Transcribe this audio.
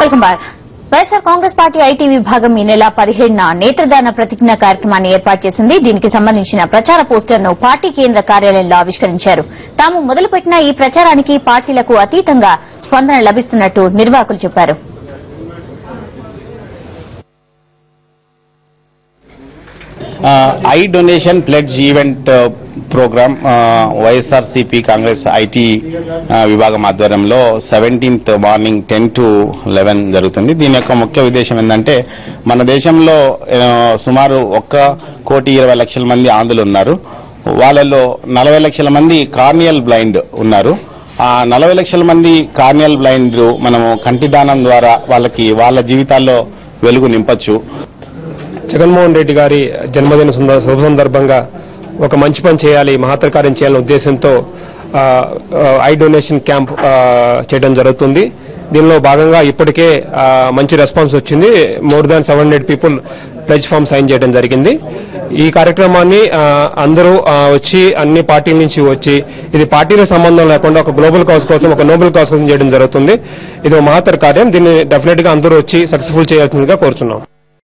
Welcome back. YSR Congress party IT విభాగం ఈ నెల 17న నేత్రదాన ప్రతిజ్ఞ కార్యక్రమాన్ని ఏర్పాటు చేసింది. దీనికి సంబంధించిన ప్రచార పోస్టర్ను పార్టీ కేంద్ర కార్యాలయంలో ఆవిష్కరించారు. తాము మొదలుపెట్టిన ఈ ప్రచారానికి పార్టీలకు అతీతంగా స్పందన లభిస్తున్నట్టు నిర్వాహకులు చెప్పారు. Eye donation pledge event programme YSRCP Congress IT విభాగం ఆధ్వర్యంలో 17th మార్నింగ్ 10 to 11 జరుగుతుంది. దీని యొక్క ముఖ్య ఉద్దేశం ఏంటంటే మన దేశంలో సుమారు 1,20,00,000 మంది ఆంధ్రులు ఉన్నారు. వాళ్ళలో 40 లక్షల మంది కార్నియల్ బ్లైండ్ ఉన్నారు. ఆ 40 లక్షల మంది కార్నియల్ బ్లైండ్ మనము కంటి దానం ద్వారా వాళ్ళ జీవితాల్లో వెలుగు నింపచ్చు. జగన్మోహన్ రెడ్డి గారి జన్మదిన శుభ సందర్భంగా ఒక మంచి పని చేయాలి, మహత్తర కార్యం చేయాలనే ఉద్దేశంతో ఐ డొనేషన్ క్యాంప్ చేయడం జరుగుతుంది. దీనిలో భాగంగా ఇప్పటికే మంచి రెస్పాన్స్ వచ్చింది. More than 700 people pledge form sign చేయడం జరిగింది. ఈ కార్యక్రమాన్ని అందరూ వచ్చి అన్ని పార్టీల నుంచి వచ్చి ఇది పార్టీల సంబంధం లేకుండా ఒక గ్లోబల్ కాజ్ కోసం, ఒక నోబెల్ కాజ్ కోసం చేయడం జరుగుతుంది. ఇది ఒక మహత్తర కార్యం. దీన్ని డెఫినెట్ గా అందరూ వచ్చి సక్సెస్ఫుల్ చేయాల్సిందిగా కోరుచున్నాం.